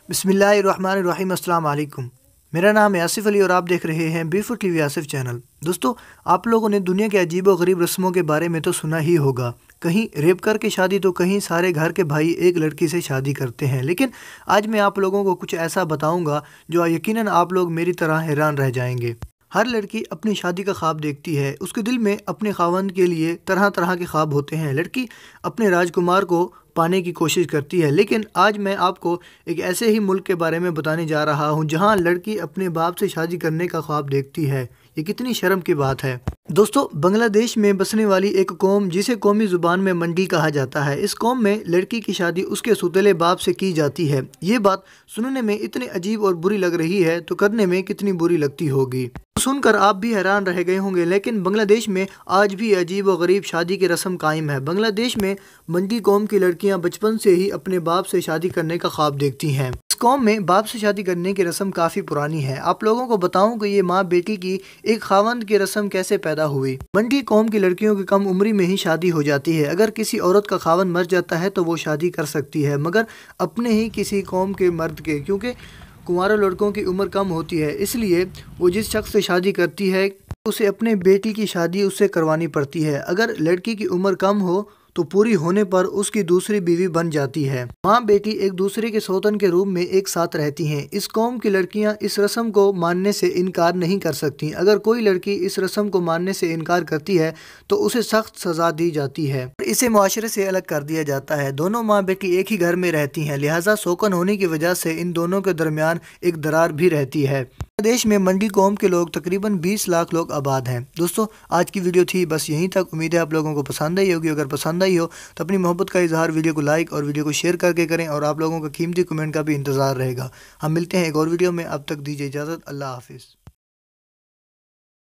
बिस्मिल्लाहिर्रहमानिर्रहीम अस्सलाम वालेकुम। मेरा नाम है आसिफ अली और आप देख रहे हैं ब्यूटीफुल वी आसिफ चैनल। दोस्तों, आप लोगों ने दुनिया के अजीब व गरीब रस्मों के बारे में तो सुना ही होगा। कहीं रेप करके शादी तो कहीं सारे घर के भाई एक लड़की से शादी करते हैं। लेकिन आज मैं आप लोगों को कुछ ऐसा बताऊंगा जो यकीनन आप लोग मेरी तरह हैरान रह जाएंगे। हर लड़की अपनी शादी का ख्वाब देखती है। उसके दिल में अपने खावंद के लिए तरह तरह के ख्वाब होते हैं। लड़की अपने राजकुमार को पाने की कोशिश करती है। लेकिन आज मैं आपको एक ऐसे ही मुल्क के बारे में बताने जा रहा हूँ जहाँ लड़की अपने बाप से शादी करने का ख्वाब देखती है। ये कितनी शर्म की बात है। दोस्तों, बांग्लादेश में बसने वाली एक कौम जिसे कौमी ज़ुबान में मंडी कहा जाता है, इस कौम में लड़की की शादी उसके सुतले बाप से की जाती है। ये बात सुनने में इतनी अजीब और बुरी लग रही है तो करने में कितनी बुरी लगती होगी। सुनकर आप भी हैरान रह गए होंगे, लेकिन बांग्लादेश में आज भी अजीब व गरीब शादी की रस्म कायम है। बांग्लादेश में मंडी कौम की लड़कियां बचपन से ही अपने बाप से शादी करने का ख्वाब देखती हैं। इस कौम में बाप से शादी करने की रस्म काफ़ी पुरानी है। आप लोगों को बताऊं कि ये माँ बेटी की एक खावंद की रस्म कैसे पैदा हुई। मंडी कौम की लड़कियों की कम उम्री में ही शादी हो जाती है। अगर किसी औरत का खावंद मर जाता है तो वो शादी कर सकती है, मगर अपने ही किसी कौम के मर्द के, क्योंकि कुंवारे लड़कों की उम्र कम होती है, इसलिए वो जिस शख्स से शादी करती है उसे अपने बेटी की शादी उससे करवानी पड़ती है। अगर लड़की की उम्र कम हो तो पूरी होने पर उसकी दूसरी बीवी बन जाती है। माँ बेटी एक दूसरे के सौतन के रूप में एक साथ रहती हैं। इस कौम की लड़कियाँ इस रस्म को मानने से इनकार नहीं कर सकती। अगर कोई लड़की इस रस्म को मानने से इनकार करती है तो उसे सख्त सज़ा दी जाती है, इसे मुआशरे से अलग कर दिया जाता है। दोनों माँ बेटी एक ही घर में रहती हैं, लिहाजा शौकन होने की वजह से इन दोनों के दरमियान एक दरार भी रहती है। देश में मंडी कौम के लोग तकरीबन 20 लाख लोग आबाद हैं। दोस्तों, आज की वीडियो थी बस यहीं तक। उम्मीद है आप लोगों को पसंद आई होगी। अगर पसंद आई हो तो अपनी मोहब्बत का इजहार वीडियो को लाइक और वीडियो को शेयर करके करें, और आप लोगों का कीमती कमेंट का भी इंतज़ार रहेगा। हम मिलते हैं एक और वीडियो में। अब तक दीजिए इजाज़त। अल्लाह हाफिज़।